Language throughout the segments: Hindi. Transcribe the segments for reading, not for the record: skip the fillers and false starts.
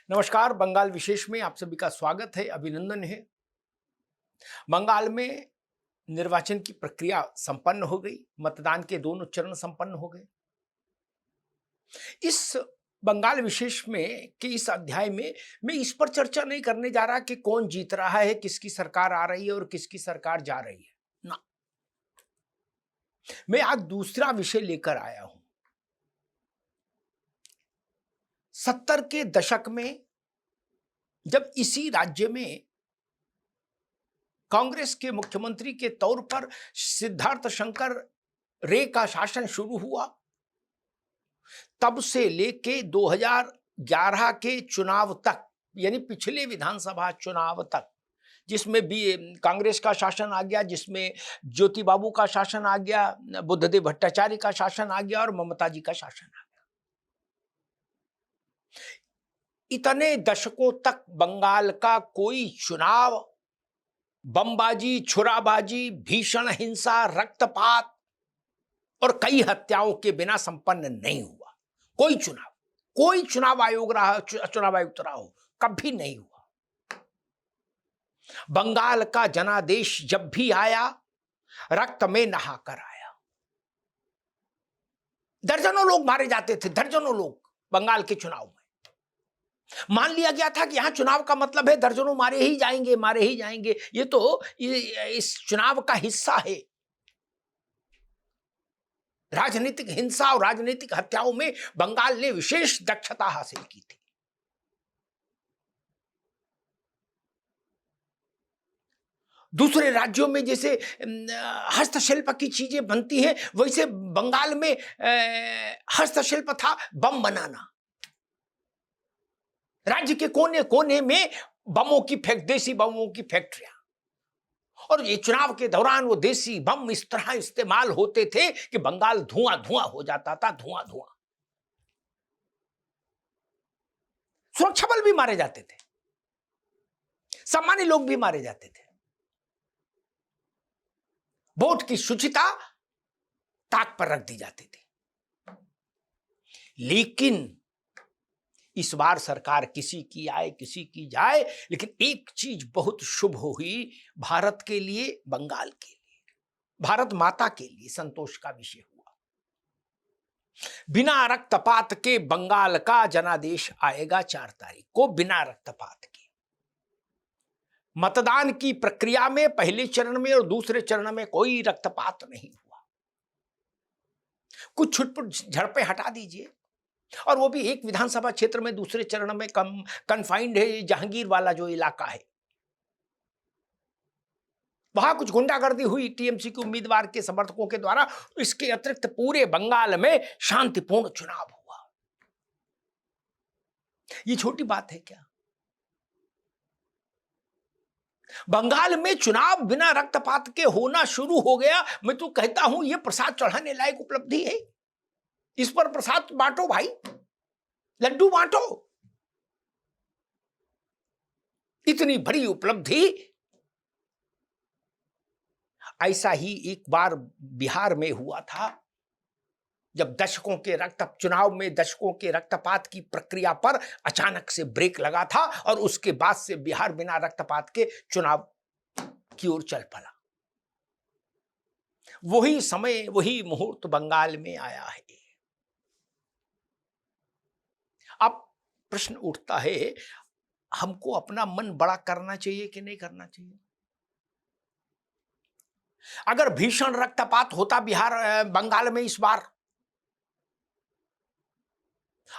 नमस्कार। बंगाल विशेष में आप सभी का स्वागत है, अभिनंदन है। बंगाल में निर्वाचन की प्रक्रिया संपन्न हो गई, मतदान के दोनों चरण संपन्न हो गए। इस बंगाल विशेष में के इस अध्याय में मैं इस पर चर्चा नहीं करने जा रहा कि कौन जीत रहा है, किसकी सरकार आ रही है और किसकी सरकार जा रही है ना। मैं आज दूसरा विषय लेकर आया हूं। 70 के दशक में जब इसी राज्य में कांग्रेस के मुख्यमंत्री के तौर पर सिद्धार्थ शंकर रे का शासन शुरू हुआ, तब से लेके 2011 के चुनाव तक, यानी पिछले विधानसभा चुनाव तक, जिसमें भी कांग्रेस का शासन आ गया, जिसमें ज्योति बाबू का शासन आ गया, बुद्धदेव भट्टाचार्य का शासन आ गया और ममता जी का शासन आ गया। इतने दशकों तक बंगाल का कोई चुनाव बमबाजी, छुराबाजी, भीषण हिंसा, रक्तपात और कई हत्याओं के बिना संपन्न नहीं हुआ। कोई चुनाव आयुक्त रहा हो, कभी नहीं हुआ। बंगाल का जनादेश जब भी आया, रक्त में नहाकर आया। दर्जनों लोग मारे जाते थे, दर्जनों लोग बंगाल के चुनाव में। मान लिया गया था कि यहां चुनाव का मतलब है दर्जनों मारे ही जाएंगे। ये तो इस चुनाव का हिस्सा है। राजनीतिक हिंसा और राजनीतिक हत्याओं में बंगाल ने विशेष दक्षता हासिल की थी। दूसरे राज्यों में जैसे हस्तशिल्प की चीजें बनती हैं, वैसे बंगाल में हस्तशिल्प था बम बनाना। राज्य के कोने कोने में देसी बमों की फैक्ट्रियां, और ये चुनाव के दौरान वो देसी बम इस तरह इस्तेमाल होते थे कि बंगाल धुआं धुआं हो जाता था, धुआं धुआं। सुरक्षा बल भी मारे जाते थे, सामान्य लोग भी मारे जाते थे। वोट की शुचिता ताक पर रख दी जाती थी। लेकिन इस बार सरकार किसी की आए किसी की जाए, लेकिन एक चीज बहुत शुभ हुई भारत के लिए, बंगाल के लिए, भारत माता के लिए संतोष का विषय हुआ। बिना रक्तपात के बंगाल का जनादेश आएगा 4 तारीख को, बिना रक्तपात के। मतदान की प्रक्रिया में पहले चरण में और दूसरे चरण में कोई रक्तपात नहीं हुआ। कुछ छुटपुट झड़पें हटा दीजिए, और वो भी एक विधानसभा क्षेत्र में दूसरे चरण में कन्फाइंड है, जहांगीर वाला जो इलाका है, वहां कुछ गुंडागर्दी हुई टीएमसी के उम्मीदवार के समर्थकों के द्वारा। इसके अतिरिक्त पूरे बंगाल में शांतिपूर्ण चुनाव हुआ। ये छोटी बात है क्या? बंगाल में चुनाव बिना रक्तपात के होना शुरू हो गया। मैं तो कहता हूं यह प्रसाद चढ़ाने लायक उपलब्धि है। इस पर प्रसाद बांटो भाई, लड्डू बांटो। इतनी बड़ी उपलब्धि। ऐसा ही एक बार बिहार में हुआ था, जब चुनाव में दशकों के रक्तपात की प्रक्रिया पर अचानक से ब्रेक लगा था, और उसके बाद से बिहार बिना रक्तपात के चुनाव की ओर चल पड़ा। वही समय, वही मुहूर्त बंगाल में आया है। अब प्रश्न उठता है, हमको अपना मन बड़ा करना चाहिए कि नहीं करना चाहिए? अगर भीषण रक्तपात होता बंगाल में इस बार,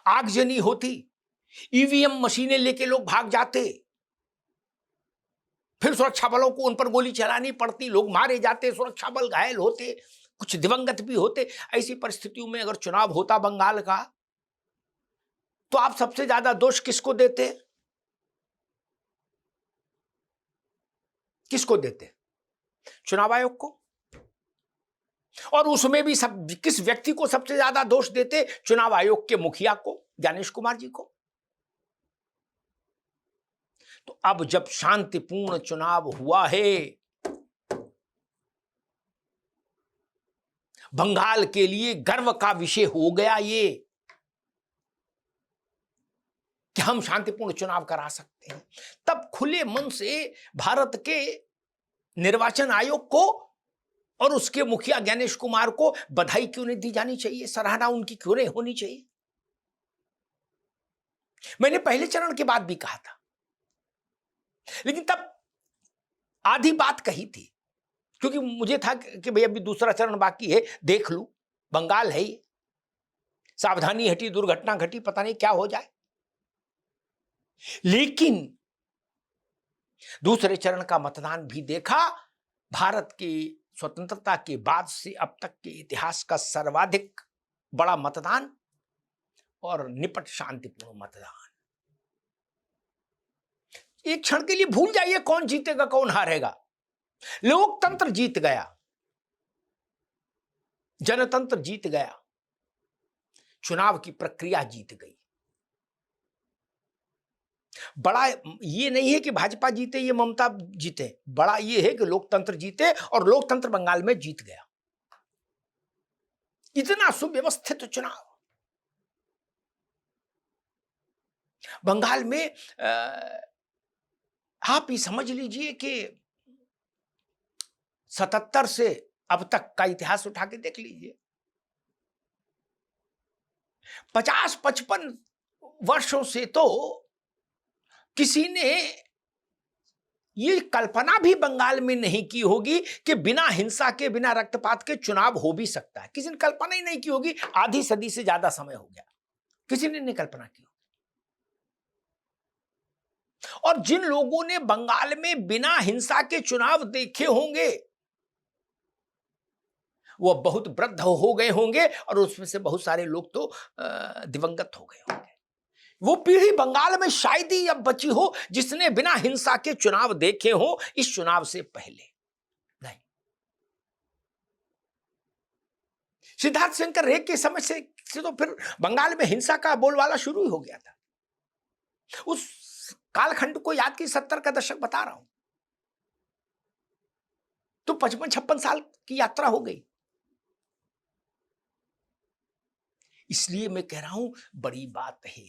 आगजनी होती, ईवीएम मशीनें लेके लोग भाग जाते, फिर सुरक्षा बलों को उन पर गोली चलानी पड़ती, लोग मारे जाते, सुरक्षा बल घायल होते, कुछ दिवंगत भी होते। ऐसी परिस्थितियों में अगर चुनाव होता बंगाल का, तो आप सबसे ज्यादा दोष किसको देते? किसको देते? चुनाव आयोग को। और उसमें भी किस व्यक्ति को सबसे ज्यादा दोष देते? चुनाव आयोग के मुखिया को, ज्ञानेश कुमार जी को। तो अब जब शांतिपूर्ण चुनाव हुआ है, बंगाल के लिए गर्व का विषय हो गया ये कि हम शांतिपूर्ण चुनाव करा सकते हैं, तब खुले मन से भारत के निर्वाचन आयोग को और उसके मुखिया ज्ञानेश कुमार को बधाई क्यों नहीं दी जानी चाहिए, सराहना उनकी क्यों नहीं होनी चाहिए। मैंने पहले चरण के बाद भी कहा था, लेकिन तब आधी बात कही थी, क्योंकि मुझे था कि भाई अभी दूसरा चरण बाकी है, देख लूं, बंगाल है ये, सावधानी हटी दुर्घटना घटी, पता नहीं क्या हो जाए। लेकिन दूसरे चरण का मतदान भी देखा, भारत की स्वतंत्रता के बाद से अब तक के इतिहास का सर्वाधिक बड़ा मतदान और निपट शांतिपूर्ण मतदान। एक क्षण के लिए भूल जाइए कौन जीतेगा कौन हारेगा, लोकतंत्र जीत गया, जनतंत्र जीत गया, चुनाव की प्रक्रिया जीत गई। बड़ा ये नहीं है कि भाजपा जीते ये ममता जीते, बड़ा ये है कि लोकतंत्र जीते, और लोकतंत्र बंगाल में जीत गया। इतना सुव्यवस्थित चुनाव बंगाल में, आप ही समझ लीजिए कि 77 से अब तक का इतिहास उठा के देख लीजिए, 50-55 वर्षों से तो किसी ने ये कल्पना भी बंगाल में नहीं की होगी कि बिना हिंसा के, बिना रक्तपात के चुनाव हो भी सकता है। किसी ने कल्पना ही नहीं की होगी, आधी सदी से ज्यादा समय हो गया, किसी ने नहीं कल्पना की होगी। और जिन लोगों ने बंगाल में बिना हिंसा के चुनाव देखे होंगे, वो बहुत वृद्ध हो गए होंगे, और उसमें से बहुत सारे लोग तो दिवंगत हो गए होंगे। वो पीढ़ी बंगाल में शायद ही अब बची हो जिसने बिना हिंसा के चुनाव देखे हो इस चुनाव से पहले। नहीं, सिद्धार्थ शंकर रे के समय से तो फिर बंगाल में हिंसा का बोलबाला शुरू ही हो गया था। उस कालखंड को याद की 70 का दशक बता रहा हूं, तो 55-56 साल की यात्रा हो गई। इसलिए मैं कह रहा हूं, बड़ी बात है,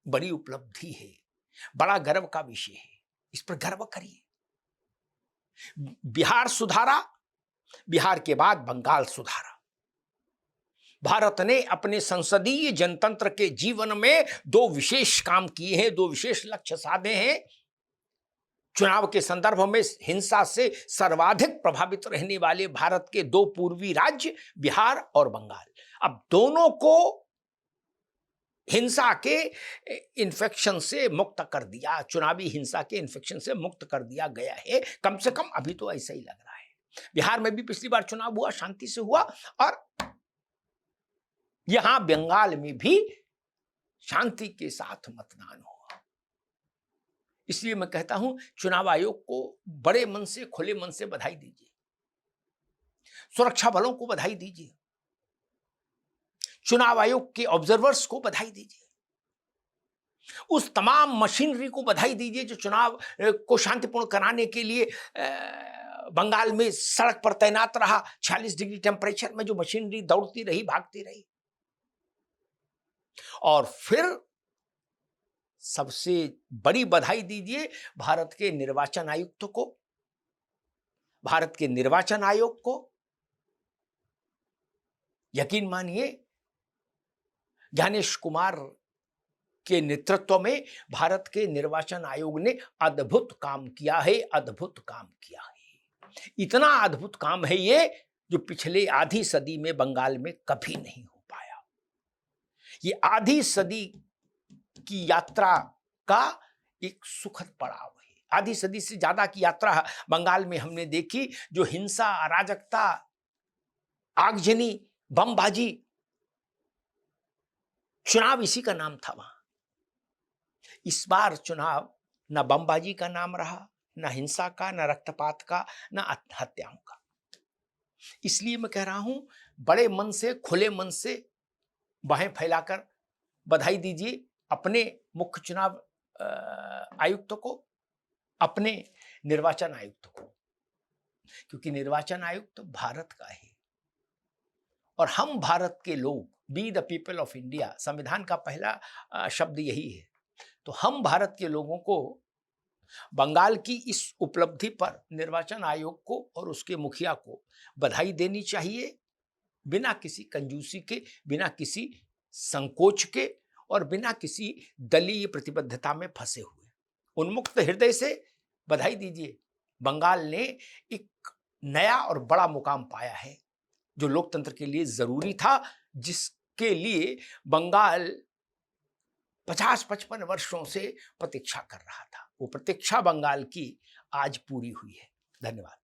बड़ी उपलब्धि है, बड़ा गर्व का विषय है, इस पर गर्व करिए। बिहार सुधारा, बिहार के बाद बंगाल सुधारा। भारत ने अपने संसदीय जनतंत्र के जीवन में दो विशेष काम किए हैं, दो विशेष लक्ष्य साधे हैं। चुनाव के संदर्भ में हिंसा से सर्वाधिक प्रभावित रहने वाले भारत के दो पूर्वी राज्य बिहार और बंगाल, अब दोनों को हिंसा के इन्फेक्शन से मुक्त कर दिया, चुनावी हिंसा के इन्फेक्शन से मुक्त कर दिया गया है। कम से कम अभी तो ऐसा ही लग रहा है। बिहार में भी पिछली बार चुनाव हुआ, शांति से हुआ, और यहां बंगाल में भी शांति के साथ मतदान हुआ। इसलिए मैं कहता हूं, चुनाव आयोग को बड़े मन से, खुले मन से बधाई दीजिए, सुरक्षा बलों को बधाई दीजिए, चुनाव आयोग के ऑब्जर्वर्स को बधाई दीजिए, उस तमाम मशीनरी को बधाई दीजिए जो चुनाव को शांतिपूर्ण कराने के लिए बंगाल में सड़क पर तैनात रहा। 46 डिग्री टेम्परेचर में जो मशीनरी दौड़ती रही, भागती रही। और फिर सबसे बड़ी बधाई दीजिए भारत के निर्वाचन आयुक्त को, भारत के निर्वाचन आयोग को। यकीन मानिए, ज्ञानेश कुमार के नेतृत्व में भारत के निर्वाचन आयोग ने अद्भुत काम किया है, अद्भुत काम किया है। इतना अद्भुत काम है ये जो पिछले आधी सदी में बंगाल में कभी नहीं हो पाया। ये आधी सदी की यात्रा का एक सुखद पड़ाव है। आधी सदी से ज्यादा की यात्रा बंगाल में हमने देखी, जो हिंसा, अराजकता, आगजनी, बमबाजी, चुनाव इसी का नाम था वहां। इस बार चुनाव न बमबाजी का नाम रहा, न हिंसा का, न रक्तपात का, न हत्याओं का। इसलिए मैं कह रहा हूं, बड़े मन से, खुले मन से बाहें फैलाकर बधाई दीजिए अपने मुख्य चुनाव आयुक्त को, अपने निर्वाचन आयुक्त को, क्योंकि निर्वाचन आयुक्त भारत का है और हम भारत के लोग, be the people of India, संविधान का पहला शब्द यही है। तो हम भारत के लोगों को बंगाल की इस उपलब्धि पर निर्वाचन आयोग को और उसके मुखिया को बधाई देनी चाहिए, बिना किसी कंजूसी के, बिना किसी संकोच के और बिना किसी दलीय प्रतिबद्धता में फंसे हुए। उन्मुक्त हृदय से बधाई दीजिए। बंगाल ने एक नया और बड़ा मुकाम पाया है जो लोकतंत्र के लिए जरूरी था, जिसके लिए बंगाल 50-55 वर्षों से प्रतीक्षा कर रहा था। वो प्रतीक्षा बंगाल की आज पूरी हुई है। धन्यवाद।